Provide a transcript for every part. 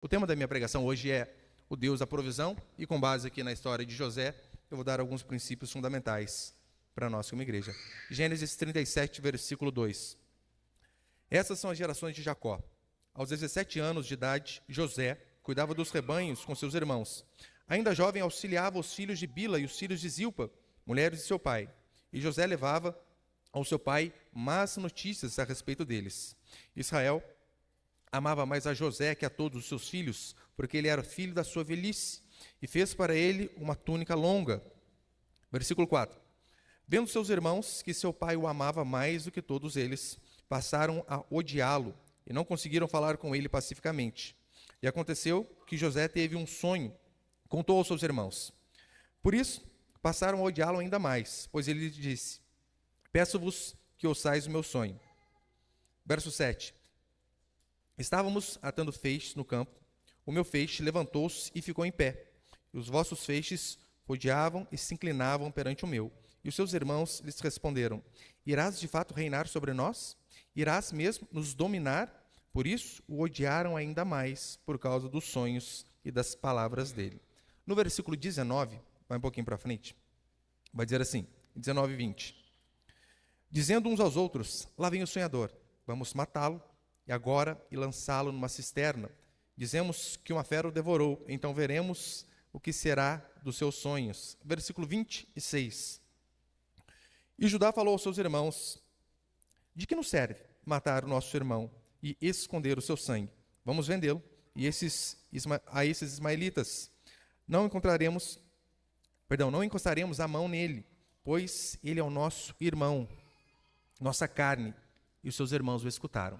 O tema da minha pregação hoje é o Deus da provisão, e com base aqui na história de José, eu vou dar alguns princípios fundamentais para nós como igreja. Gênesis 37, versículo 2. Essas são as gerações de Jacó. Aos 17 anos de idade, José cuidava dos rebanhos com seus irmãos. Ainda jovem, auxiliava os filhos de Bila e os filhos de Zilpa, mulheres de seu pai. E José levava ao seu pai más notícias a respeito deles. Israel amava mais a José que a todos os seus filhos, porque ele era filho da sua velhice, e fez para ele uma túnica longa. Versículo 4. Vendo seus irmãos que seu pai o amava mais do que todos eles, passaram a odiá-lo, e não conseguiram falar com ele pacificamente. E aconteceu que José teve um sonho, contou aos seus irmãos. Por isso, passaram a odiá-lo ainda mais, pois ele lhes disse: peço-vos que ouçais o meu sonho. Verso 7. Estávamos atando feixes no campo. O meu feixe levantou-se e ficou em pé. E os vossos feixes rodeavam e se inclinavam perante o meu. E os seus irmãos lhes responderam: irás de fato reinar sobre nós? Irás mesmo nos dominar? Por isso o odiaram ainda mais, por causa dos sonhos e das palavras dele. No versículo 19, vai um pouquinho para frente, vai dizer assim, 19 e 20. Dizendo uns aos outros: lá vem o sonhador, vamos matá-lo e lançá-lo numa cisterna. Dizemos que uma fera o devorou, então veremos o que será dos seus sonhos. Versículo 26. E Judá falou aos seus irmãos: de que nos serve matar o nosso irmão e esconder o seu sangue? Vamos vendê-lo e a esses ismaelitas. Não encostaremos a mão nele, pois ele é o nosso irmão, nossa carne. E os seus irmãos o escutaram.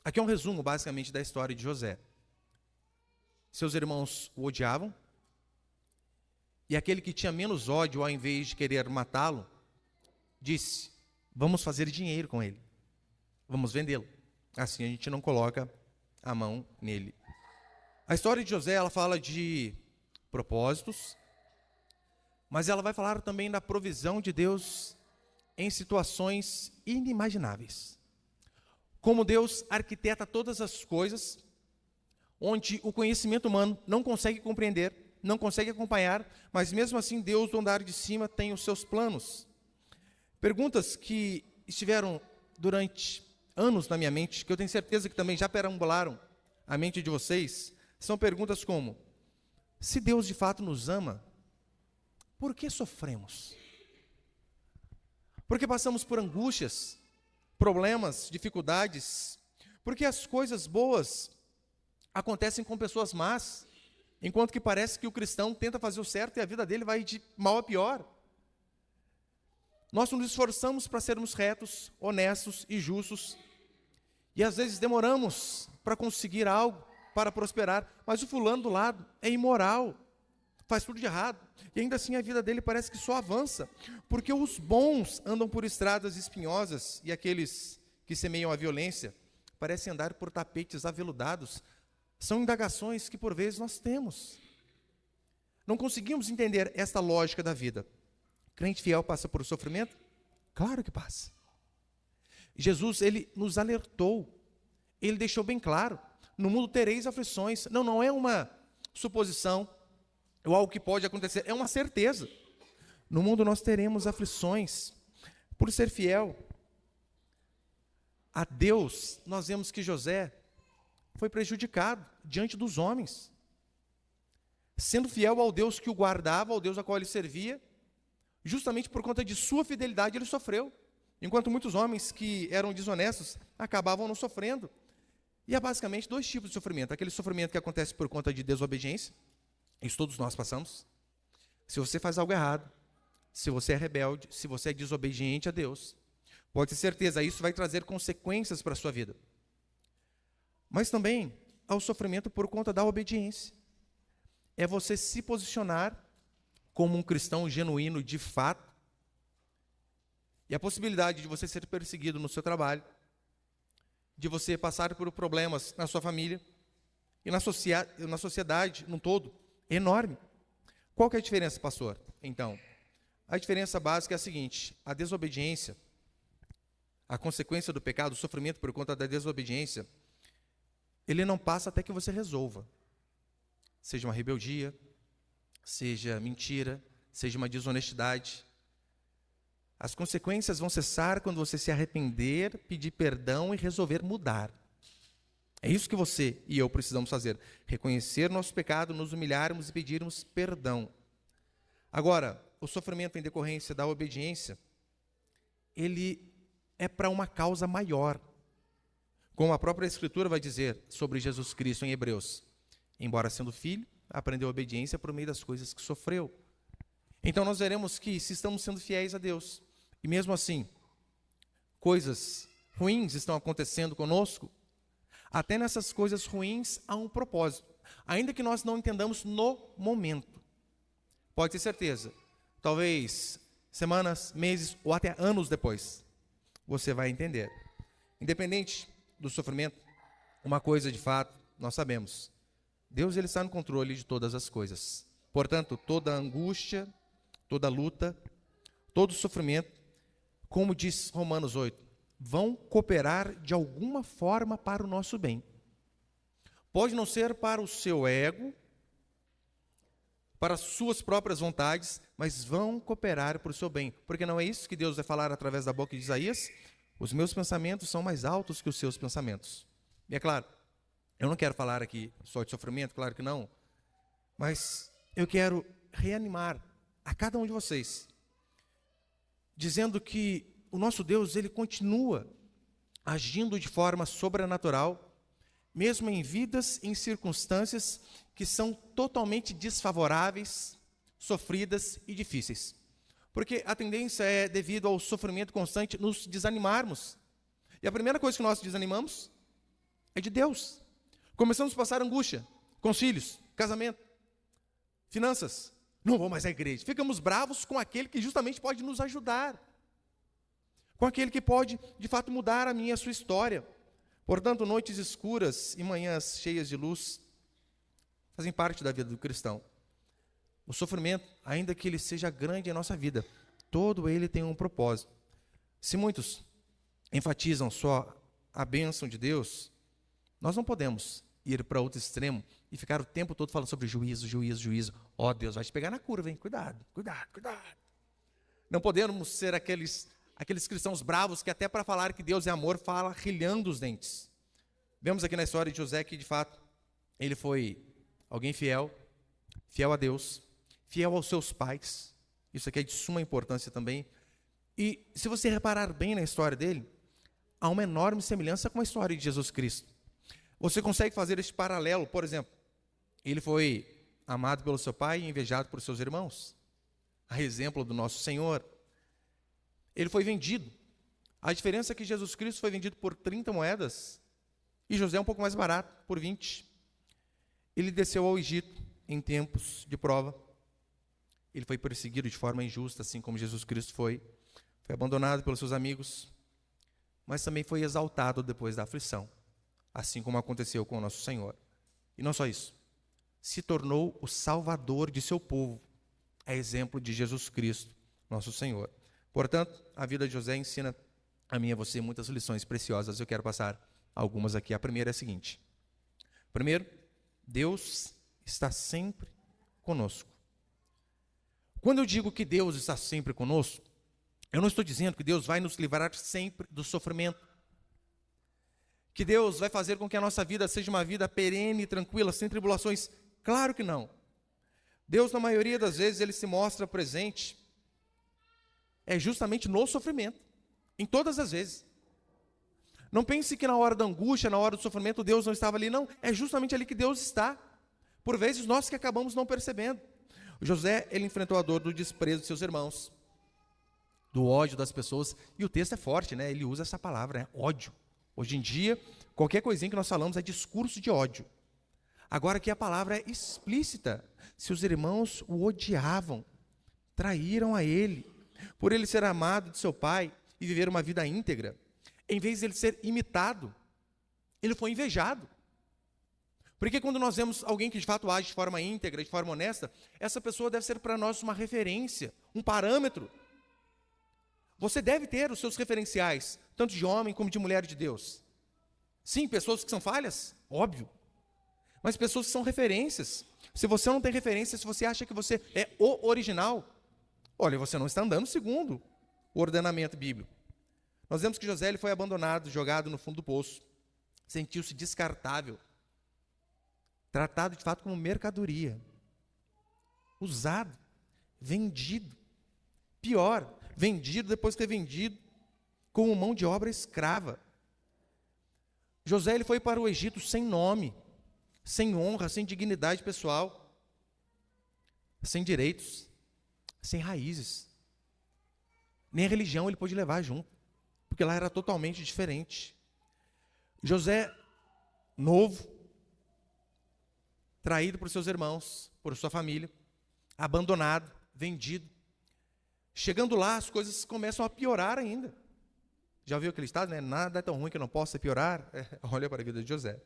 Aqui é um resumo, basicamente, da história de José. Seus irmãos o odiavam, e aquele que tinha menos ódio, ao invés de querer matá-lo, disse: vamos fazer dinheiro com ele, vamos vendê-lo, assim a gente não coloca a mão nele. A história de José, ela fala de propósitos, mas ela vai falar também da provisão de Deus em situações inimagináveis. Como Deus arquiteta todas as coisas, onde o conhecimento humano não consegue compreender, não consegue acompanhar, mas mesmo assim Deus do andar de cima tem os seus planos. Perguntas que estiveram durante anos na minha mente, que eu tenho certeza que também já perambularam a mente de vocês, são perguntas como: se Deus de fato nos ama, por que sofremos? Por que passamos por angústias, problemas, dificuldades? Porque as coisas boas acontecem com pessoas más, enquanto que parece que o cristão tenta fazer o certo e a vida dele vai de mal a pior. Nós nos esforçamos para sermos retos, honestos e justos, e às vezes demoramos para conseguir algo, para prosperar, mas o fulano do lado é imoral, faz tudo de errado, e ainda assim a vida dele parece que só avança, porque os bons andam por estradas espinhosas, e aqueles que semeiam a violência parecem andar por tapetes aveludados. São indagações que por vezes nós temos. Não conseguimos entender esta lógica da vida. Crente fiel passa por sofrimento? Claro que passa. Jesus, ele nos alertou, ele deixou bem claro: no mundo tereis aflições. Não é uma suposição, ou algo que pode acontecer, é uma certeza. No mundo nós teremos aflições. Por ser fiel a Deus, nós vemos que José foi prejudicado diante dos homens. Sendo fiel ao Deus que o guardava, ao Deus a qual ele servia, justamente por conta de sua fidelidade ele sofreu. Enquanto muitos homens que eram desonestos acabavam não sofrendo. E há basicamente dois tipos de sofrimento: aquele sofrimento que acontece por conta de desobediência, isso todos nós passamos. Se você faz algo errado, se você é rebelde, se você é desobediente a Deus, pode ter certeza, isso vai trazer consequências para a sua vida. Mas também há o sofrimento por conta da obediência. É você se posicionar como um cristão genuíno de fato, e a possibilidade de você ser perseguido no seu trabalho, de você passar por problemas na sua família e na sociedade num todo, é enorme. Qual que é a diferença, pastor? Então, a diferença básica é a seguinte: a desobediência, a consequência do pecado, o sofrimento por conta da desobediência, ele não passa até que você resolva. Seja uma rebeldia, seja mentira, seja uma desonestidade. As consequências vão cessar quando você se arrepender, pedir perdão e resolver mudar. É isso que você e eu precisamos fazer. Reconhecer nosso pecado, nos humilharmos e pedirmos perdão. Agora, o sofrimento em decorrência da obediência, ele é para uma causa maior. Como a própria Escritura vai dizer sobre Jesus Cristo em Hebreus. Embora sendo filho, aprendeu a obediência por meio das coisas que sofreu. Então nós veremos que se estamos sendo fiéis a Deus, e mesmo assim, coisas ruins estão acontecendo conosco, até nessas coisas ruins há um propósito. Ainda que nós não entendamos no momento. Pode ter certeza, talvez semanas, meses ou até anos depois, você vai entender. Independente do sofrimento, uma coisa de fato, nós sabemos. Deus ele está no controle de todas as coisas. Portanto, toda angústia, toda luta, todo sofrimento, como diz Romanos 8, vão cooperar de alguma forma para o nosso bem. Pode não ser para o seu ego, para as suas próprias vontades, mas vão cooperar para o seu bem. Porque não é isso que Deus vai falar através da boca de Isaías? Os meus pensamentos são mais altos que os seus pensamentos. E é claro, eu não quero falar aqui só de sofrimento, claro que não. Mas eu quero reanimar a cada um de vocês, dizendo que o nosso Deus, ele continua agindo de forma sobrenatural, mesmo em vidas, em circunstâncias que são totalmente desfavoráveis, sofridas e difíceis. Porque a tendência é, devido ao sofrimento constante, nos desanimarmos. E a primeira coisa que nós desanimamos é de Deus. Começamos a passar angústia com os filhos, casamento, finanças. Não vou mais à igreja. Ficamos bravos com aquele que justamente pode nos ajudar. Com aquele que pode, de fato, mudar a minha e a sua história. Portanto, noites escuras e manhãs cheias de luz fazem parte da vida do cristão. O sofrimento, ainda que ele seja grande em nossa vida, todo ele tem um propósito. Se muitos enfatizam só a bênção de Deus, nós não podemos ir para outro extremo e ficar o tempo todo falando sobre juízo, juízo, juízo. Ó, Deus vai te pegar na curva, hein? Cuidado, cuidado, cuidado. Não podemos ser aqueles cristãos bravos que até para falar que Deus é amor, fala rilhando os dentes. Vemos aqui na história de José que, de fato, ele foi alguém fiel, fiel a Deus, fiel aos seus pais. Isso aqui é de suma importância também. E se você reparar bem na história dele, há uma enorme semelhança com a história de Jesus Cristo. Você consegue fazer este paralelo, por exemplo, ele foi amado pelo seu pai e invejado por seus irmãos. A exemplo do nosso Senhor. Ele foi vendido. A diferença é que Jesus Cristo foi vendido por 30 moedas e José um pouco mais barato, por 20. Ele desceu ao Egito em tempos de prova. Ele foi perseguido de forma injusta, assim como Jesus Cristo foi. Foi abandonado pelos seus amigos, mas também foi exaltado depois da aflição, assim como aconteceu com o nosso Senhor. E não só isso, se tornou o Salvador de seu povo, a exemplo de Jesus Cristo, nosso Senhor. Portanto, a vida de José ensina a mim e a você muitas lições preciosas. Eu quero passar algumas aqui. A primeira é a seguinte. Primeiro, Deus está sempre conosco. Quando eu digo que Deus está sempre conosco, eu não estou dizendo que Deus vai nos livrar sempre do sofrimento. Que Deus vai fazer com que a nossa vida seja uma vida perene, tranquila, sem tribulações. Claro que não. Deus, na maioria das vezes, ele se mostra presente justamente no sofrimento, em todas as vezes. Não pense que na hora da angústia, na hora do sofrimento, Deus não estava ali, não, é justamente ali que Deus está. Por vezes nós que acabamos não percebendo. José, ele enfrentou a dor do desprezo de seus irmãos, do ódio das pessoas, e o texto é forte, né? Ele usa essa palavra, né? Ódio. Hoje em dia, qualquer coisinha que nós falamos é discurso de ódio. Agora aqui a palavra é explícita. Seus irmãos o odiavam, traíram a ele, por ele ser amado de seu pai e viver uma vida íntegra. Em vez de ele ser imitado, ele foi invejado. Porque quando nós vemos alguém que de fato age de forma íntegra, de forma honesta, essa pessoa deve ser para nós uma referência, um parâmetro. Você deve ter os seus referenciais, tanto de homem como de mulher de Deus. Sim, pessoas que são falhas, óbvio. Mas pessoas que são referências. Se você não tem referência, se você acha que você é o original, olha, você não está andando segundo o ordenamento bíblico. Nós vemos que José ele foi abandonado, jogado no fundo do poço. Sentiu-se descartável. Tratado, de fato, como mercadoria. Usado. Vendido. Pior, vendido depois de ter vendido como mão de obra escrava. José ele foi para o Egito sem nome, sem honra, sem dignidade pessoal, sem direitos, sem raízes. Nem a religião ele pôde levar junto, porque lá era totalmente diferente. José, novo, traído por seus irmãos, por sua família, abandonado, vendido. Chegando lá, as coisas começam a piorar ainda. Já viu aquele estado, né? Nada é tão ruim que não possa piorar. Olha para a vida de José.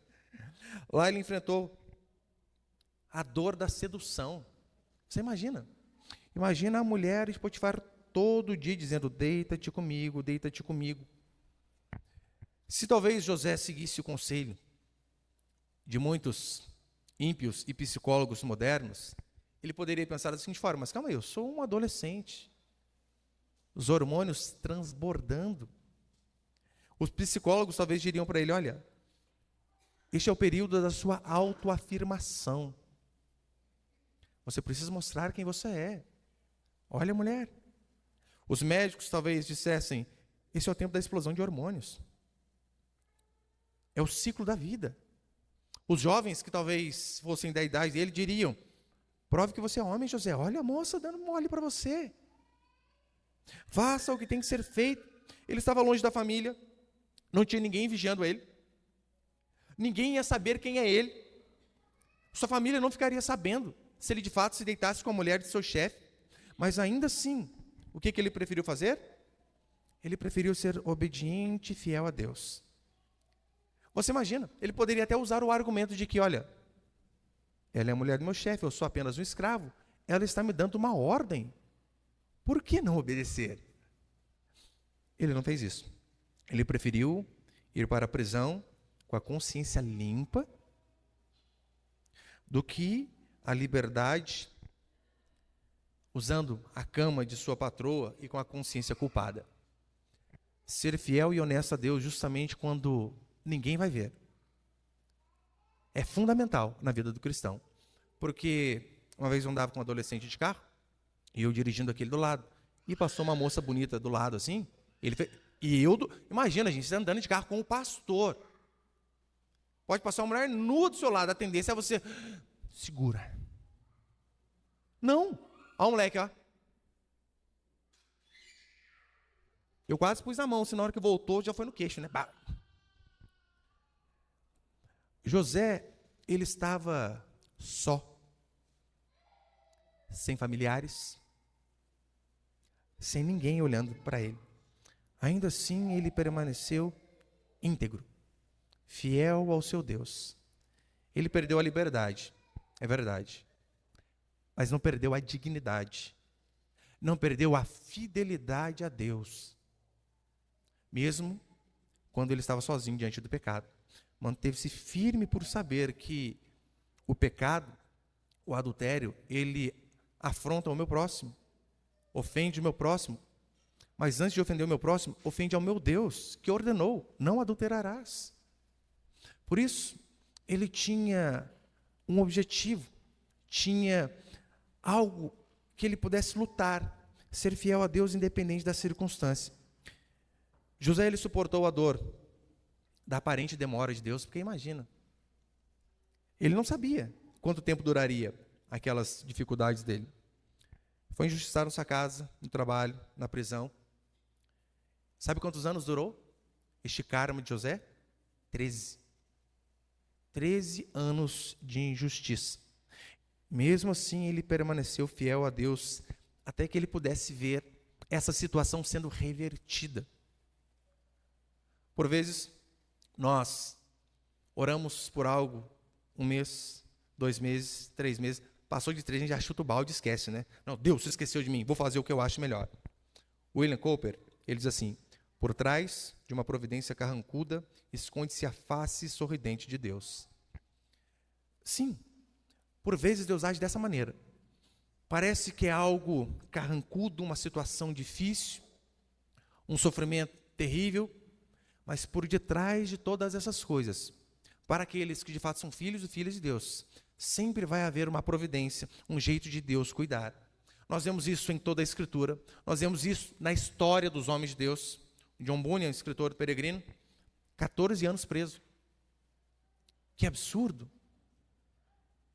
Lá ele enfrentou a dor da sedução. Você imagina? Imagina a mulher de Potifar todo dia dizendo, deita-te comigo, deita-te comigo. Se talvez José seguisse o conselho de muitos ímpios e psicólogos modernos, ele poderia pensar da seguinte forma, mas calma aí, eu sou um adolescente. Os hormônios transbordando. Os psicólogos talvez diriam para ele, olha, este é o período da sua autoafirmação. Você precisa mostrar quem você é. Olha, mulher. Os médicos talvez dissessem, esse é o tempo da explosão de hormônios. É o ciclo da vida. Os jovens que talvez fossem da idade dele diriam, prove que você é homem, José. Olha a moça dando mole para você. Faça o que tem que ser feito. Ele estava longe da família, não tinha ninguém vigiando ele. Ninguém ia saber quem é ele. Sua família não ficaria sabendo se ele de fato se deitasse com a mulher de seu chefe. Mas ainda assim, o que ele preferiu fazer? Ele preferiu ser obediente e fiel a Deus. Você imagina, ele poderia até usar o argumento de que, olha, ela é a mulher do meu chefe, eu sou apenas um escravo, ela está me dando uma ordem. Por que não obedecer? Ele não fez isso. Ele preferiu ir para a prisão com a consciência limpa do que a liberdade usando a cama de sua patroa e com a consciência culpada. Ser fiel e honesto a Deus justamente quando ninguém vai ver. É fundamental na vida do cristão. Porque uma vez eu andava com um adolescente de carro, e eu dirigindo aquele do lado, e passou uma moça bonita do lado assim, imagina, gente, você andando de carro com o pastor. Pode passar uma mulher nua do seu lado, a tendência é você, segura. Não, olha o moleque, ó. Eu quase pus na mão, se na hora que voltou, já foi no queixo, né? Bah. José, ele estava só, sem familiares, sem ninguém olhando para ele. Ainda assim, ele permaneceu íntegro, fiel ao seu Deus. Ele perdeu a liberdade, é verdade, mas não perdeu a dignidade, não perdeu a fidelidade a Deus. Mesmo quando ele estava sozinho diante do pecado, manteve-se firme por saber que o pecado, o adultério, ele afronta o meu próximo, ofende o meu próximo, mas antes de ofender o meu próximo, ofende ao meu Deus, que ordenou, não adulterarás. Por isso, ele tinha um objetivo, tinha algo que ele pudesse lutar, ser fiel a Deus independente da circunstância. José, ele suportou a dor da aparente demora de Deus, porque imagina, ele não sabia quanto tempo duraria aquelas dificuldades dele. Foi injustiçado na sua casa, no trabalho, na prisão. Sabe quantos anos durou este karma de José? 13. 13 anos de injustiça. Mesmo assim, ele permaneceu fiel a Deus, até que ele pudesse ver essa situação sendo revertida. Por vezes, nós oramos por algo, 1 mês, 2 meses, 3 meses, passou de 3, a gente já chuta o balde e esquece, né? Não, Deus se esqueceu de mim, vou fazer o que eu acho melhor. William Cowper, ele diz assim, Por trás de uma providência carrancuda, esconde-se a face sorridente de Deus. Sim, por vezes Deus age dessa maneira. Parece que é algo carrancudo, uma situação difícil, um sofrimento terrível, mas por detrás de todas essas coisas, para aqueles que de fato são filhos e filhas de Deus, sempre vai haver uma providência, um jeito de Deus cuidar. Nós vemos isso em toda a Escritura, nós vemos isso na história dos homens de Deus. John Bunyan, escritor peregrino, 14 anos preso. Que absurdo!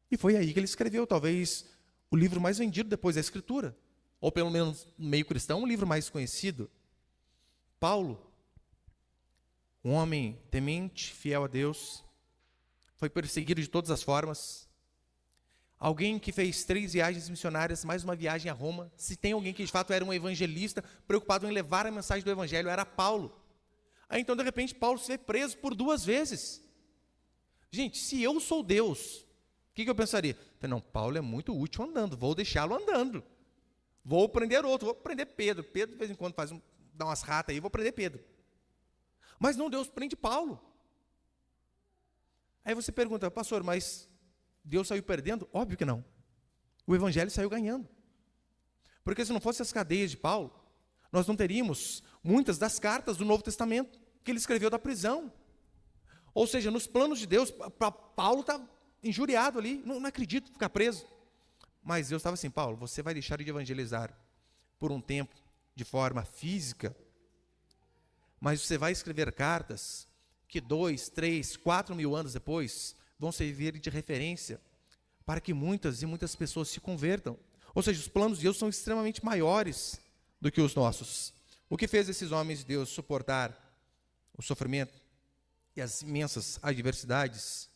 E foi aí que ele escreveu, talvez, o livro mais vendido depois da Escritura, ou pelo menos no meio cristão, o livro mais conhecido. Paulo, um homem temente, fiel a Deus, foi perseguido de todas as formas. Alguém que fez 3 viagens missionárias, mais uma viagem a Roma. Se tem alguém que de fato era um evangelista, preocupado em levar a mensagem do evangelho, era Paulo. Aí então, de repente, Paulo se vê preso por 2 vezes. Gente, se eu sou Deus, o que eu pensaria? Não, Paulo é muito útil andando, vou deixá-lo andando. Vou prender outro, vou prender Pedro. Pedro, de vez em quando, dá umas ratas aí, vou prender Pedro. Mas não, Deus prende Paulo. Aí você pergunta, pastor, mas Deus saiu perdendo? Óbvio que não. O evangelho saiu ganhando. Porque se não fosse as cadeias de Paulo, nós não teríamos muitas das cartas do Novo Testamento que ele escreveu da prisão. Ou seja, nos planos de Deus, Paulo está injuriado ali, não acredito ficar preso. Mas Deus estava assim, Paulo, você vai deixar de evangelizar por um tempo de forma física, mas você vai escrever cartas que 2, 3, 4 mil anos depois vão servir de referência para que muitas e muitas pessoas se convertam. Ou seja, os planos de Deus são extremamente maiores do que os nossos. O que fez esses homens de Deus suportar o sofrimento e as imensas adversidades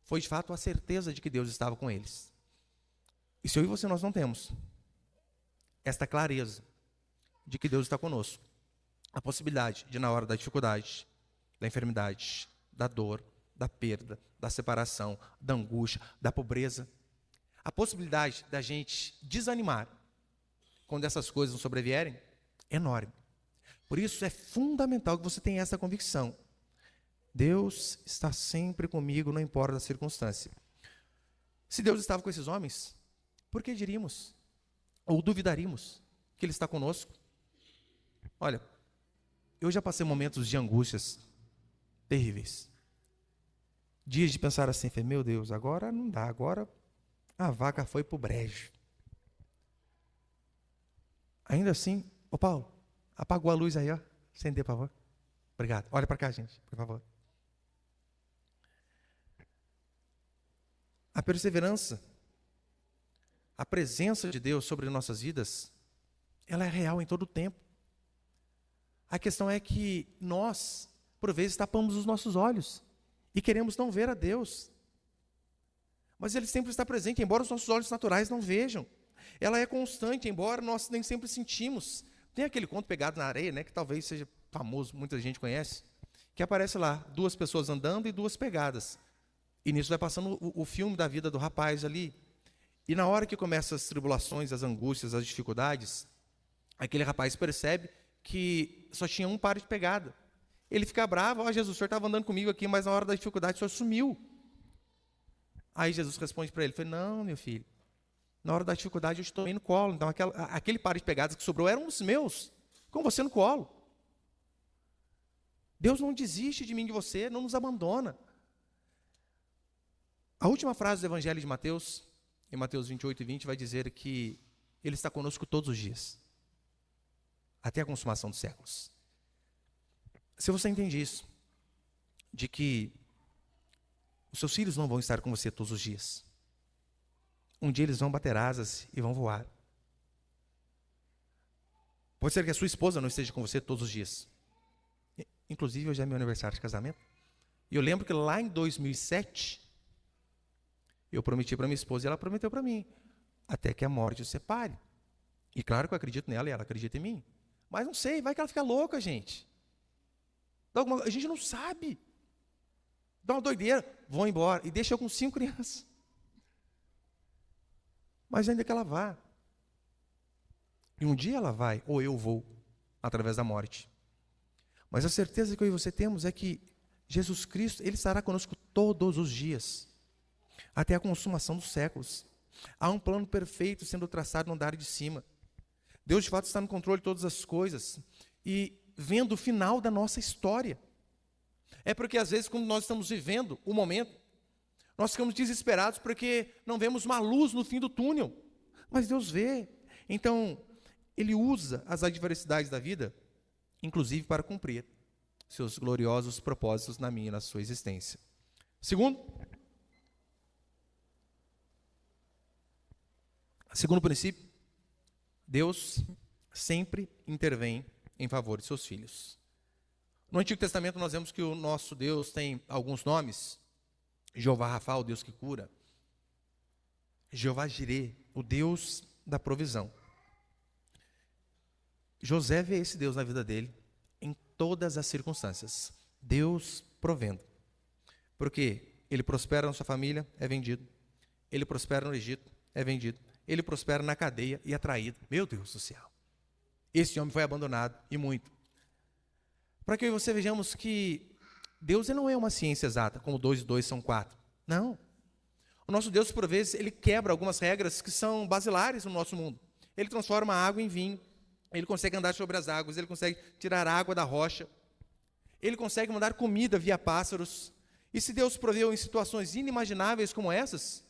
foi de fato a certeza de que Deus estava com eles. E se eu e você nós não temos esta clareza de que Deus está conosco, a possibilidade de na hora da dificuldade, da enfermidade, da dor, da perda, da separação, da angústia, da pobreza, a possibilidade da gente desanimar quando essas coisas não sobrevierem é enorme. Por isso é fundamental que você tenha essa convicção. Deus está sempre comigo, não importa a circunstância. Se Deus estava com esses homens, por que diríamos, ou duvidaríamos, que Ele está conosco? Olha, eu já passei momentos de angústias terríveis. Dias de pensar assim, meu Deus, agora não dá, agora a vaca foi para o brejo. Ainda assim, Paulo, apagou a luz aí, ó. Acender, por favor. Obrigado. Olha para cá, gente, por favor. A perseverança, a presença de Deus sobre nossas vidas, ela é real em todo o tempo. A questão é que nós, por vezes, tapamos os nossos olhos e queremos não ver a Deus. Mas Ele sempre está presente, embora os nossos olhos naturais não vejam. Ela é constante, embora nós nem sempre sentimos. Tem aquele conto Pegado na Areia, né, que talvez seja famoso, muita gente conhece, que aparece lá, 2 pessoas andando e 2 pegadas. E nisso vai passando o filme da vida do rapaz ali. E na hora que começam as tribulações, as angústias, as dificuldades, aquele rapaz percebe que só tinha um par de pegada. Ele fica bravo, Jesus, o senhor estava andando comigo aqui, mas na hora da dificuldade o senhor sumiu. Aí Jesus responde para ele, não, meu filho, na hora da dificuldade eu estou aí no colo. Então aquele par de pegadas que sobrou eram os meus, com você no colo. Deus não desiste de mim e de você, não nos abandona. A última frase do Evangelho de Mateus, em Mateus 28 e 20, vai dizer que Ele está conosco todos os dias, até a consumação dos séculos. Se você entende isso, de que os seus filhos não vão estar com você todos os dias, um dia eles vão bater asas e vão voar. Pode ser que a sua esposa não esteja com você todos os dias. Inclusive, hoje é meu aniversário de casamento. E eu lembro que lá em 2007, eu prometi para minha esposa e ela prometeu para mim, até que a morte os separe. E claro que eu acredito nela e ela acredita em mim. Mas não sei, vai que ela fica louca, gente. A gente não sabe. Dá uma doideira, vão embora. E deixa eu com 5 crianças. Mas ainda que ela vá. E um dia ela vai, ou eu vou, através da morte. Mas a certeza que eu e você temos é que Jesus Cristo, Ele estará conosco todos os dias, até a consumação dos séculos. Há um plano perfeito sendo traçado no andar de cima. Deus, de fato, está no controle de todas as coisas e vendo o final da nossa história. É porque, às vezes, quando nós estamos vivendo o momento, nós ficamos desesperados porque não vemos uma luz no fim do túnel. Mas Deus vê. Então, Ele usa as adversidades da vida, inclusive para cumprir seus gloriosos propósitos na minha e na sua existência. Segundo princípio, Deus sempre intervém em favor de seus filhos. No Antigo Testamento nós vemos que o nosso Deus tem alguns nomes. Jeová Rafa, o Deus que cura. Jeová Jirê, o Deus da provisão. José vê esse Deus na vida dele em todas as circunstâncias. Deus provendo. Porque ele prospera na sua família, é vendido. Ele prospera no Egito, é vendido. Ele prospera na cadeia e é traído. Meu Deus do céu. Esse homem foi abandonado, e muito. Para que você vejamos que Deus não é uma ciência exata, como 2 e 2 são 4. Não. O nosso Deus, por vezes, Ele quebra algumas regras que são basilares no nosso mundo. Ele transforma a água em vinho. Ele consegue andar sobre as águas. Ele consegue tirar a água da rocha. Ele consegue mandar comida via pássaros. E se Deus proveu em situações inimagináveis como essas,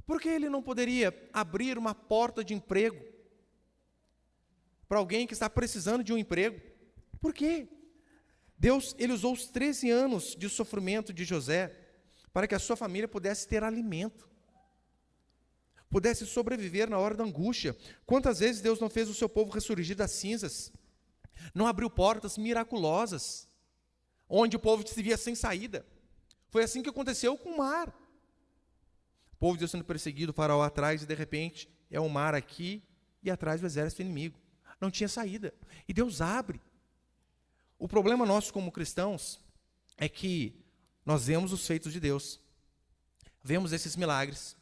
por que Ele não poderia abrir uma porta de emprego para alguém que está precisando de um emprego? Por quê? Deus, Ele usou os 13 anos de sofrimento de José para que a sua família pudesse ter alimento, pudesse sobreviver na hora da angústia. Quantas vezes Deus não fez o seu povo ressurgir das cinzas? Não abriu portas miraculosas, onde o povo se via sem saída. Foi assim que aconteceu com o mar. O povo de Deus sendo perseguido, o faraó atrás, e de repente é o mar aqui e atrás do exército inimigo. Não tinha saída. E Deus abre. O problema nosso como cristãos é que nós vemos os feitos de Deus, vemos esses milagres,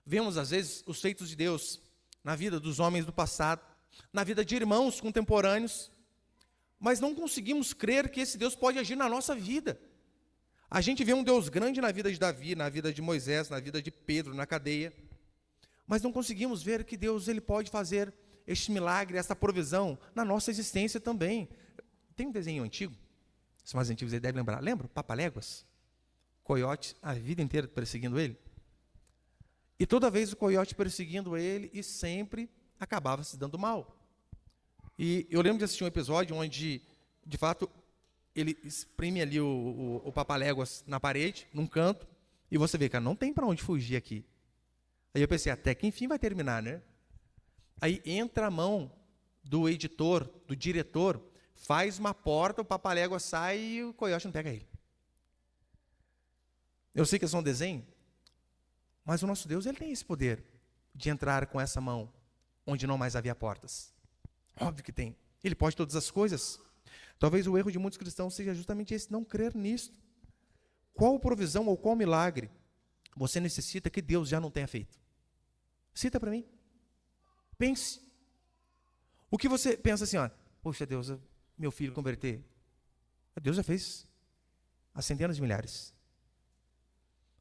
vemos às vezes os feitos de Deus na vida dos homens do passado, na vida de irmãos contemporâneos, mas não conseguimos crer que esse Deus pode agir na nossa vida. A gente vê um Deus grande na vida de Davi, na vida de Moisés, na vida de Pedro, na cadeia, mas não conseguimos ver que Deus ele pode fazer este milagre, essa provisão na nossa existência também. Tem um desenho antigo, os mais antigos aí devem lembrar. Lembra? Papaléguas? Coiote a vida inteira perseguindo ele. E toda vez o coiote perseguindo ele e sempre acabava se dando mal. E eu lembro de assistir um episódio onde, de fato, ele exprime ali o papaléguas na parede, num canto, e você vê, cara, não tem para onde fugir aqui. Aí eu pensei, até que enfim vai terminar, né? Aí entra a mão do editor, do diretor, faz uma porta, o papalégua sai e o coiote não pega ele. Eu sei que é só um desenho, mas o nosso Deus ele tem esse poder de entrar com essa mão onde não mais havia portas. Óbvio que tem. Ele pode todas as coisas. Talvez o erro de muitos cristãos seja justamente esse, não crer nisto. Qual provisão ou qual milagre você necessita que Deus já não tenha feito? Cita para mim. Pense. O que você pensa assim, ó, poxa Deus, meu filho converter. Deus já fez há centenas de milhares.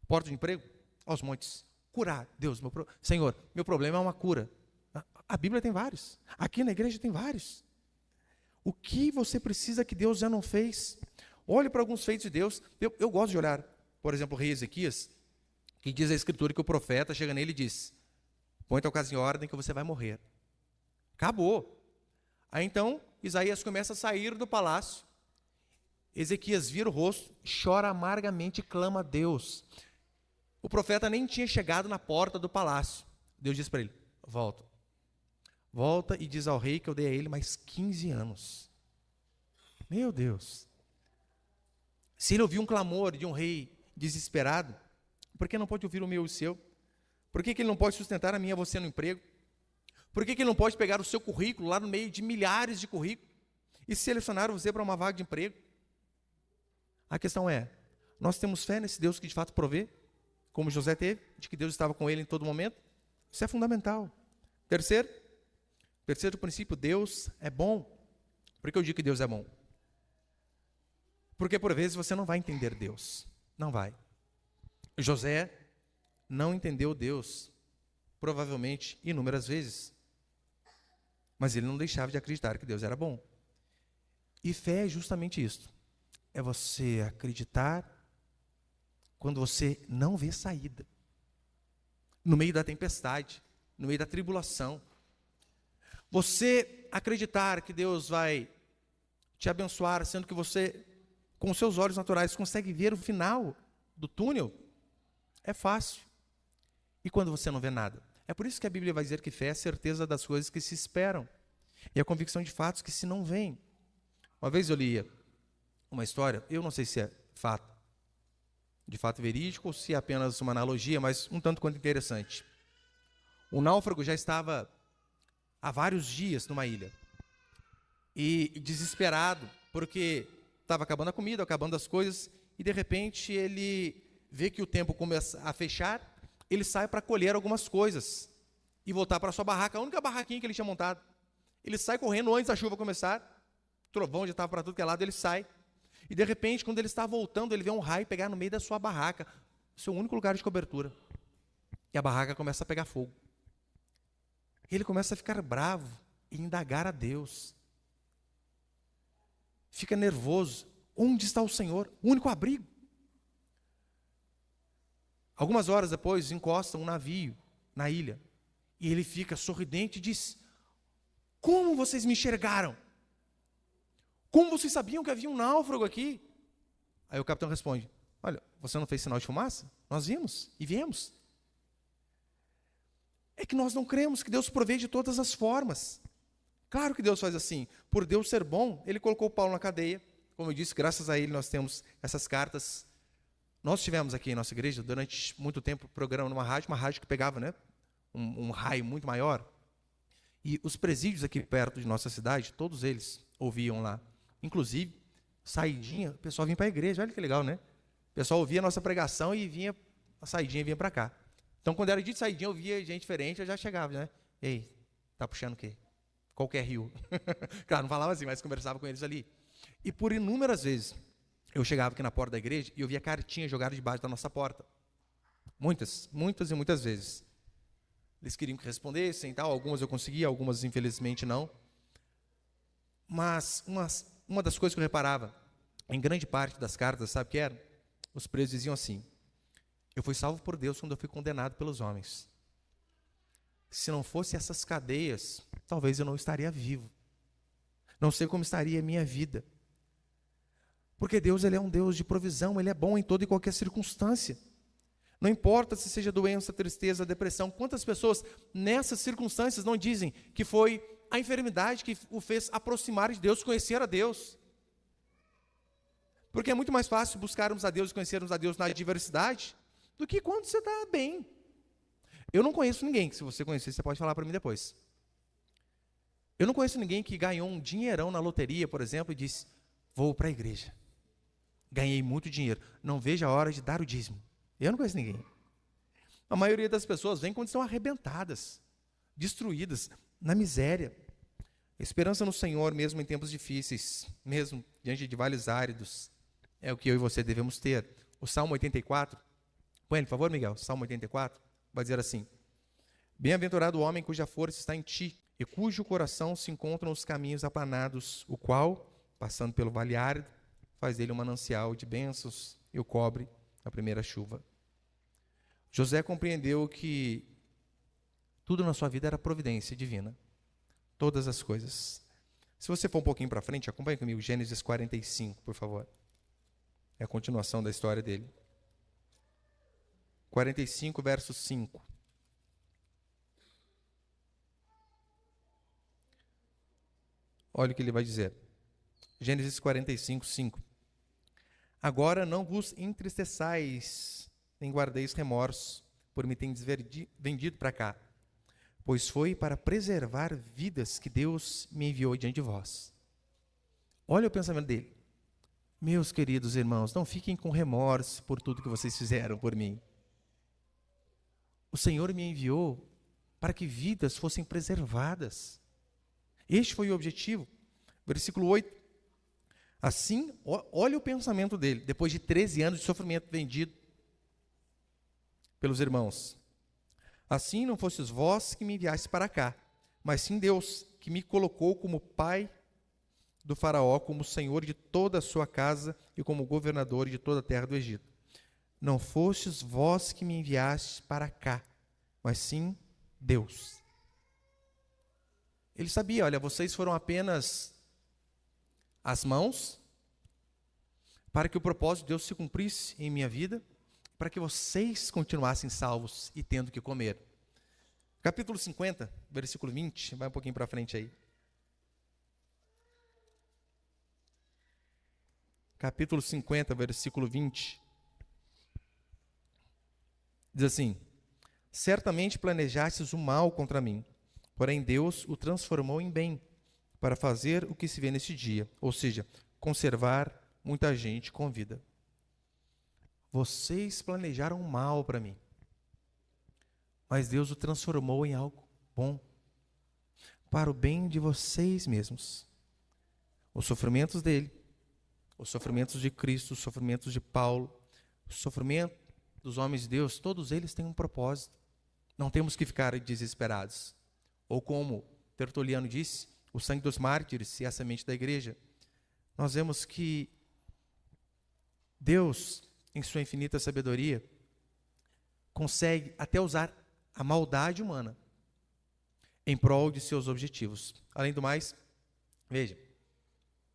Porta de emprego, aos montes. Curar. Deus, Senhor, meu problema é uma cura. A Bíblia tem vários. Aqui na igreja tem vários. O que você precisa que Deus já não fez? Olhe para alguns feitos de Deus. Eu gosto de olhar, por exemplo, o rei Ezequias, que diz a Escritura que o profeta chega nele e diz, põe tua casa em ordem que você vai morrer. Acabou. Aí então, Isaías começa a sair do palácio. Ezequias vira o rosto, chora amargamente e clama a Deus. O profeta nem tinha chegado na porta do palácio. Deus diz para ele, volta. Volta e diz ao rei que eu dei a ele mais 15 anos. Meu Deus. Se ele ouviu um clamor de um rei desesperado, por que não pode ouvir o meu e o seu? Por que ele não pode sustentar a minha e você no emprego? Por que ele não pode pegar o seu currículo lá no meio de milhares de currículos e selecionar você para uma vaga de emprego? A questão é, nós temos fé nesse Deus que de fato provê, como José teve, de que Deus estava com ele em todo momento? Isso é fundamental. Terceiro princípio, Deus é bom. Por que eu digo que Deus é bom? Porque por vezes você não vai entender Deus. Não vai. José não entendeu Deus, provavelmente inúmeras vezes. Mas ele não deixava de acreditar que Deus era bom. E fé é justamente isso. É você acreditar quando você não vê saída. No meio da tempestade, no meio da tribulação. Você acreditar que Deus vai te abençoar, sendo que você, com os seus olhos naturais, consegue ver o final do túnel, é fácil. E quando você não vê nada? É por isso que a Bíblia vai dizer que fé é a certeza das coisas que se esperam. E a convicção de fatos que se não veem. Uma vez eu lia uma história, eu não sei se é de fato verídico, ou se é apenas uma analogia, mas um tanto quanto interessante. O náufrago já estava há vários dias numa ilha. E desesperado, porque estava acabando a comida, acabando as coisas, e de repente ele vê que o tempo começa a fechar, ele sai para colher algumas coisas e voltar para sua barraca, a única barraquinha que ele tinha montado. Ele sai correndo antes da chuva começar, trovão já estava para tudo que é lado, ele sai. E de repente, quando ele está voltando, ele vê um raio pegar no meio da sua barraca, seu único lugar de cobertura. E a barraca começa a pegar fogo. Ele começa a ficar bravo e indagar a Deus. Fica nervoso. Onde está o Senhor? O único abrigo. Algumas horas depois, encosta um navio na ilha. E ele fica sorridente e diz: como vocês me enxergaram? Como vocês sabiam que havia um náufrago aqui? Aí o capitão responde: olha, você não fez sinal de fumaça? Nós vimos e viemos. É que nós não cremos que Deus provê de todas as formas. Claro que Deus faz assim. Por Deus ser bom, Ele colocou Paulo na cadeia. Como eu disse, graças a Ele nós temos essas cartas. Nós tivemos aqui em nossa igreja, durante muito tempo, programa numa rádio que pegava, né, um raio muito maior. E os presídios aqui perto de nossa cidade, todos eles ouviam lá. Inclusive, saidinha, o pessoal vinha para a igreja. Olha que legal, né? O pessoal ouvia a nossa pregação e vinha, a saidinha vinha para cá. Então, quando era dia de saidinha, eu via gente diferente, eu já chegava, né? Ei, tá puxando o quê? Qualquer rio. Claro, não falava assim, mas conversava com eles ali. E por inúmeras vezes, eu chegava aqui na porta da igreja e eu via cartinhas jogadas debaixo da nossa porta. Muitas, muitas e muitas vezes. Eles queriam que respondessem e tal, algumas eu conseguia, algumas infelizmente não. Mas uma das coisas que eu reparava, em grande parte das cartas, sabe o que era? Os presos diziam assim: eu fui salvo por Deus quando eu fui condenado pelos homens. Se não fosse essas cadeias, talvez eu não estaria vivo. Não sei como estaria a minha vida. Porque Deus, Ele é um Deus de provisão, Ele é bom em toda e qualquer circunstância. Não importa se seja doença, tristeza, depressão. Quantas pessoas nessas circunstâncias não dizem que foi a enfermidade que o fez aproximar de Deus, conhecer a Deus? Porque é muito mais fácil buscarmos a Deus e conhecermos a Deus na adversidade do que quando você está bem. Eu não conheço ninguém, que se você conhecer, você pode falar para mim depois. Eu não conheço ninguém que ganhou um dinheirão na loteria, por exemplo, e disse: vou para a igreja. Ganhei muito dinheiro. Não vejo a hora de dar o dízimo. Eu não conheço ninguém. A maioria das pessoas vem quando estão arrebentadas, destruídas, na miséria. Esperança no Senhor, mesmo em tempos difíceis, mesmo diante de vales áridos, é o que eu e você devemos ter. O Salmo 84, põe ele, por favor, Miguel, Salmo 84, vai dizer assim: bem-aventurado o homem cuja força está em ti, e cujo coração se encontra nos caminhos aplanados, o qual, passando pelo vale árido, faz dele um manancial de bênçãos e o cobre a primeira chuva. José compreendeu que tudo na sua vida era providência divina. Todas as coisas. Se você for um pouquinho para frente, acompanhe comigo Gênesis 45, por favor. É a continuação da história dele. 45, verso 5. Olha o que ele vai dizer. Gênesis 45, 5. Agora não vos entristeçais, nem guardeis remorso, por me tendes vendido para cá, pois foi para preservar vidas que Deus me enviou diante de vós. Olha o pensamento dele. Meus queridos irmãos, não fiquem com remorso por tudo que vocês fizeram por mim. O Senhor me enviou para que vidas fossem preservadas. Este foi o objetivo. Versículo 8. Assim, olha o pensamento dele, depois de 13 anos de sofrimento vendido pelos irmãos. Assim não fostes vós que me enviastes para cá, mas sim Deus, que me colocou como pai do faraó, como senhor de toda a sua casa e como governador de toda a terra do Egito. Não fostes vós que me enviastes para cá, mas sim Deus. Ele sabia, olha, vocês foram apenas as mãos para que o propósito de Deus se cumprisse em minha vida, para que vocês continuassem salvos e tendo que comer. Capítulo 50, versículo 20, vai um pouquinho para frente aí. Capítulo 50, versículo 20. Diz assim: certamente planejastes o mal contra mim, porém Deus o transformou em bem, para fazer o que se vê neste dia, ou seja, conservar muita gente com vida. Vocês planejaram mal para mim, mas Deus o transformou em algo bom, para o bem de vocês mesmos. Os sofrimentos dele, os sofrimentos de Cristo, os sofrimentos de Paulo, o sofrimento dos homens de Deus, todos eles têm um propósito. Não temos que ficar desesperados. Ou como Tertuliano disse, o sangue dos mártires e a semente da igreja. Nós vemos que Deus, em sua infinita sabedoria, consegue até usar a maldade humana em prol de seus objetivos. Além do mais, veja,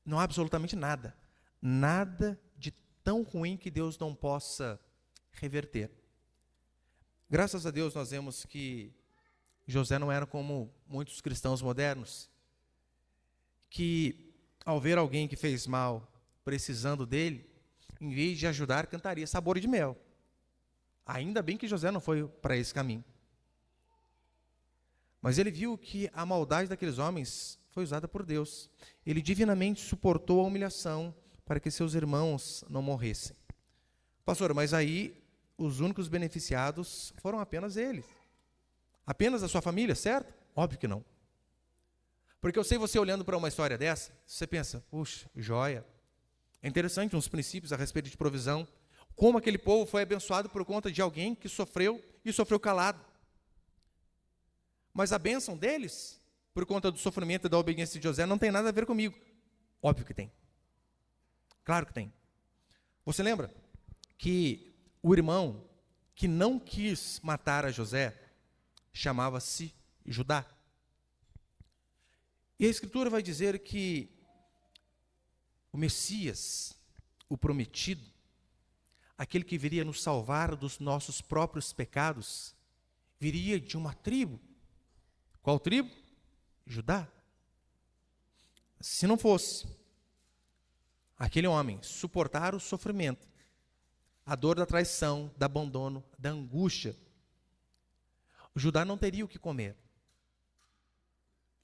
não há absolutamente nada de tão ruim que Deus não possa reverter. Graças a Deus nós vemos que José não era como muitos cristãos modernos, que ao ver alguém que fez mal, precisando dele, em vez de ajudar, cantaria sabor de mel. Ainda bem que José não foi para esse caminho. Mas ele viu que a maldade daqueles homens foi usada por Deus. Ele divinamente suportou a humilhação para que seus irmãos não morressem. Pastor, mas aí os únicos beneficiados foram apenas eles. Apenas a sua família, certo? Óbvio que não. Porque eu sei, você olhando para uma história dessa, você pensa, puxa, joia. É interessante uns princípios a respeito de provisão. Como aquele povo foi abençoado por conta de alguém que sofreu e sofreu calado. Mas a bênção deles, por conta do sofrimento e da obediência de José, não tem nada a ver comigo. Óbvio que tem. Claro que tem. Você lembra que o irmão que não quis matar a José chamava-se Judá? E a Escritura vai dizer que o Messias, o prometido, aquele que viria nos salvar dos nossos próprios pecados, viria de uma tribo. Qual tribo? Judá. Se não fosse aquele homem suportar o sofrimento, a dor da traição, do abandono, da angústia, Judá não teria o que comer.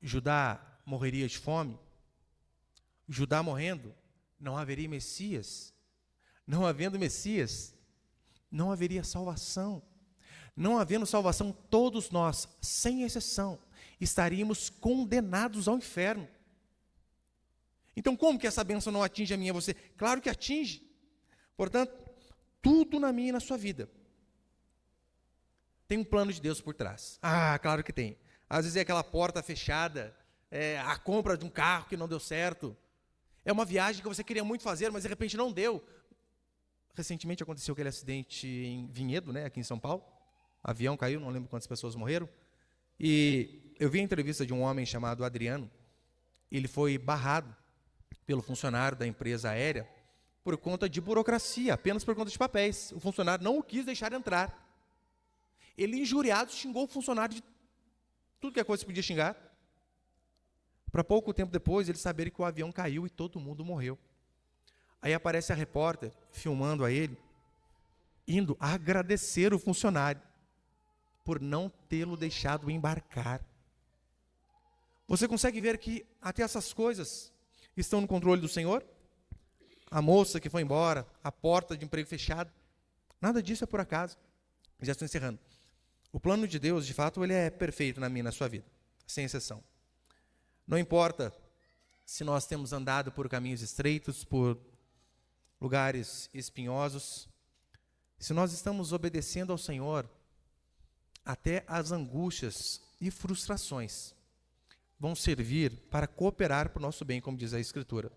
Judá morreria de fome. Judá morrendo, não haveria Messias. Não havendo Messias, não haveria salvação. Não havendo salvação, todos nós, sem exceção, estaríamos condenados ao inferno. Então, como que essa bênção não atinge a mim e a você? Claro que atinge. Portanto, tudo na minha e na sua vida tem um plano de Deus por trás. Ah, claro que tem. Às vezes é aquela porta fechada, a compra de um carro que não deu certo. É uma viagem que você queria muito fazer, mas de repente não deu. Recentemente aconteceu aquele acidente em Vinhedo, aqui em São Paulo. Avião caiu, não lembro quantas pessoas morreram. E eu vi a entrevista de um homem chamado Adriano. Ele foi barrado pelo funcionário da empresa aérea por conta de burocracia, apenas por conta de papéis. O funcionário não o quis deixar entrar. Ele, injuriado, xingou o funcionário de tudo que a coisa podia xingar. Para pouco tempo depois, eles saberem que o avião caiu e todo mundo morreu. Aí aparece a repórter, filmando a ele, indo agradecer o funcionário por não tê-lo deixado embarcar. Você consegue ver que até essas coisas estão no controle do Senhor? A moça que foi embora, a porta de emprego fechada, nada disso é por acaso. Já estou encerrando. O plano de Deus, de fato, ele é perfeito na minha e na sua vida, sem exceção. Não importa se nós temos andado por caminhos estreitos, por lugares espinhosos, se nós estamos obedecendo ao Senhor, até as angústias e frustrações vão servir para cooperar para o nosso bem, como diz a Escritura.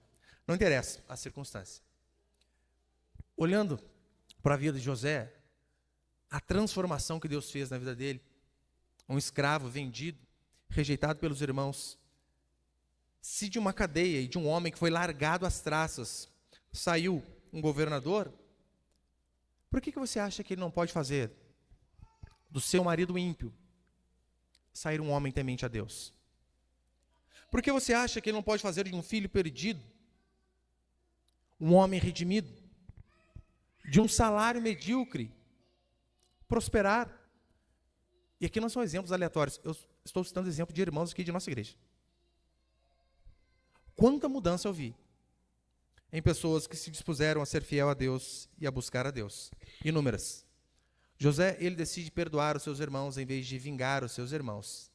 Não interessa a circunstância. Olhando para a vida de José, a transformação que Deus fez na vida dele, um escravo vendido, rejeitado pelos irmãos, se de uma cadeia e de um homem que foi largado às traças, saiu um governador, por que você acha que ele não pode fazer do seu marido ímpio sair um homem temente a Deus? Por que você acha que ele não pode fazer de um filho perdido um homem redimido? De um salário medíocre prosperar? E aqui não são exemplos aleatórios, eu estou citando exemplo de irmãos aqui de nossa igreja. Quanta mudança eu vi em pessoas que se dispuseram a ser fiel a Deus e a buscar a Deus. Inúmeras. José, ele decide perdoar os seus irmãos em vez de vingar os seus irmãos.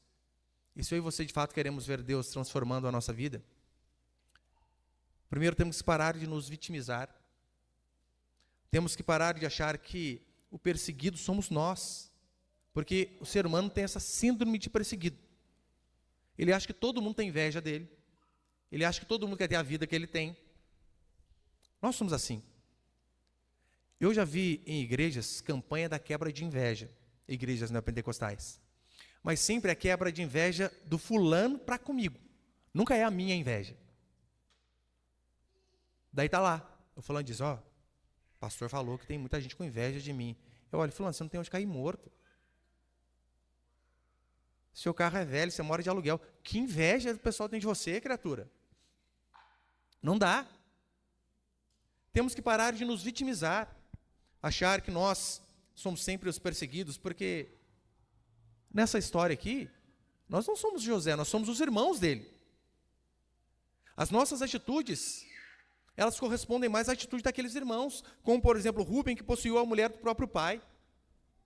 E se eu e você de fato queremos ver Deus transformando a nossa vida, primeiro temos que parar de nos vitimizar. Temos que parar de achar que o perseguido somos nós. Porque o ser humano tem essa síndrome de perseguido. Ele acha que todo mundo tem inveja dele. Ele acha que todo mundo quer ter a vida que ele tem. Nós somos assim. Eu já vi em igrejas campanha da quebra de inveja. Igrejas neopentecostais. Mas sempre é quebra de inveja do fulano para comigo. Nunca é a minha inveja. Daí tá lá. O fulano diz, o pastor falou que tem muita gente com inveja de mim. Eu olho, fulano, você não tem onde cair morto. Seu carro é velho, você mora de aluguel. Que inveja o pessoal tem de você, criatura. Não dá. Temos que parar de nos vitimizar. Achar que nós somos sempre os perseguidos, porque nessa história aqui, nós não somos José, nós somos os irmãos dele. As nossas atitudes, elas correspondem mais à atitude daqueles irmãos, como por exemplo Rúben, que possuiu a mulher do próprio pai.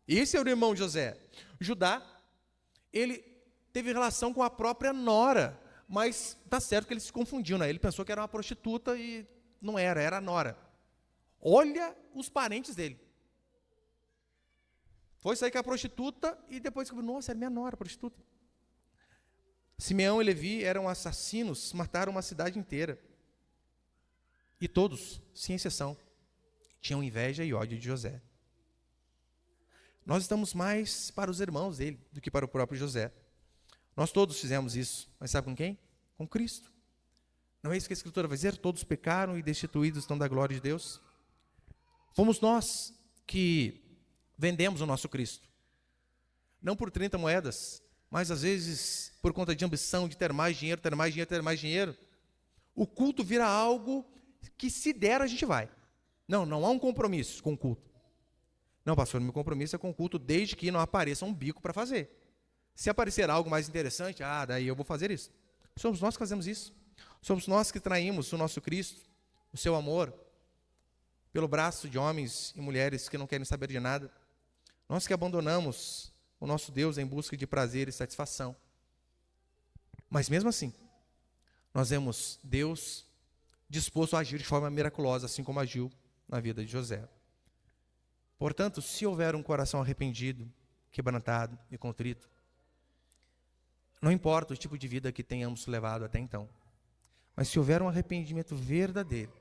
Esse é o irmão de José. Judá, ele teve relação com a própria nora, mas está certo que ele se confundiu, né? Ele pensou que era uma prostituta e não era, era a nora. Olha os parentes dele. Foi sair com a prostituta e depois descobriu, nossa, era minha nora, prostituta. Simeão e Levi eram assassinos, mataram uma cidade inteira. E todos, sem exceção, tinham inveja e ódio de José. Nós estamos mais para os irmãos dele do que para o próprio José. Nós todos fizemos isso, mas sabe com quem? Com Cristo. Não é isso que a Escritura vai dizer? Todos pecaram e destituídos estão da glória de Deus. Fomos nós que vendemos o nosso Cristo. Não por 30 moedas, mas às vezes por conta de ambição, de ter mais dinheiro, ter mais dinheiro, ter mais dinheiro. O culto vira algo que se der a gente vai. Não há um compromisso com o culto. Não, pastor, meu compromisso é com o culto desde que não apareça um bico para fazer. Se aparecer algo mais interessante, daí eu vou fazer isso. Somos nós que fazemos isso. Somos nós que traímos o nosso Cristo, o seu amor, pelo braço de homens e mulheres que não querem saber de nada. Nós que abandonamos o nosso Deus em busca de prazer e satisfação. Mas mesmo assim, nós vemos Deus disposto a agir de forma miraculosa, assim como agiu na vida de José. Portanto, se houver um coração arrependido, quebrantado e contrito, não importa o tipo de vida que tenhamos levado até então, mas se houver um arrependimento verdadeiro,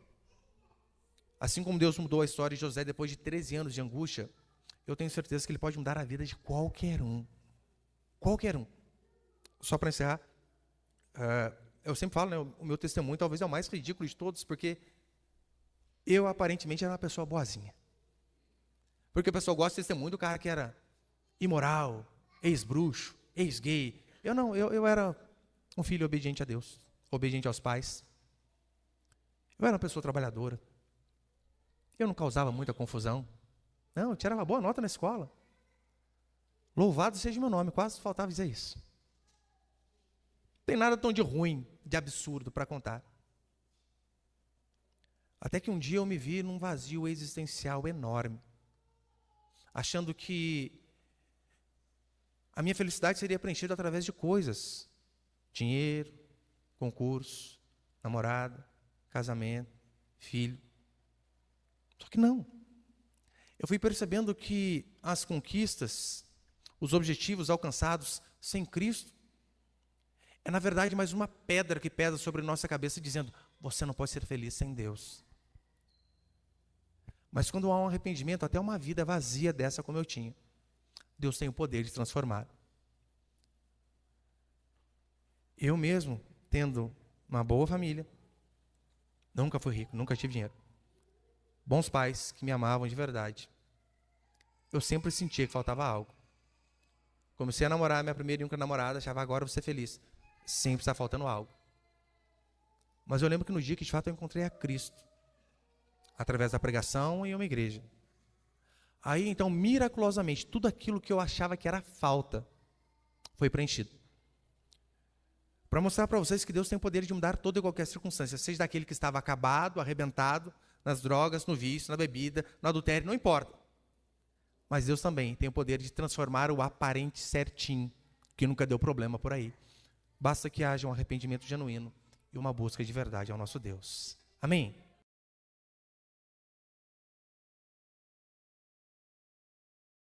assim como Deus mudou a história de José depois de 13 anos de angústia, eu tenho certeza que Ele pode mudar a vida de qualquer um. Qualquer um. Só para encerrar, eu sempre falo, né, o meu testemunho talvez é o mais ridículo de todos, porque eu aparentemente era uma pessoa boazinha. Porque o pessoal gosta de testemunho do cara que era imoral, ex-bruxo, ex-gay. Eu era um filho obediente a Deus, obediente aos pais. Eu era uma pessoa trabalhadora. Eu não causava muita confusão. Não, eu tirava boa nota na escola. Louvado seja o meu nome, quase faltava dizer isso. Não tem nada tão de ruim, de absurdo para contar. Até que um dia eu me vi num vazio existencial enorme, achando que a minha felicidade seria preenchida através de coisas. Dinheiro, concurso, namorada, casamento, filho. Só que não. Eu fui percebendo que as conquistas, os objetivos alcançados sem Cristo, é na verdade mais uma pedra que pesa sobre nossa cabeça dizendo, você não pode ser feliz sem Deus. Mas quando há um arrependimento, até uma vida vazia dessa como eu tinha, Deus tem o poder de transformar. Eu mesmo, tendo uma boa família, nunca fui rico, nunca tive dinheiro. Bons pais que me amavam de verdade. Eu sempre sentia que faltava algo. Comecei a namorar minha primeira e única namorada, achava agora eu vou ser feliz. Sempre está faltando algo. Mas eu lembro que no dia que de fato eu encontrei a Cristo, através da pregação em uma igreja. Aí então, miraculosamente, tudo aquilo que eu achava que era falta, foi preenchido. Para mostrar para vocês que Deus tem o poder de mudar toda e qualquer circunstância, seja daquele que estava acabado, arrebentado, nas drogas, no vício, na bebida, no adultério, não importa. Mas Deus também tem o poder de transformar o aparente certinho, que nunca deu problema por aí. Basta que haja um arrependimento genuíno e uma busca de verdade ao nosso Deus. Amém?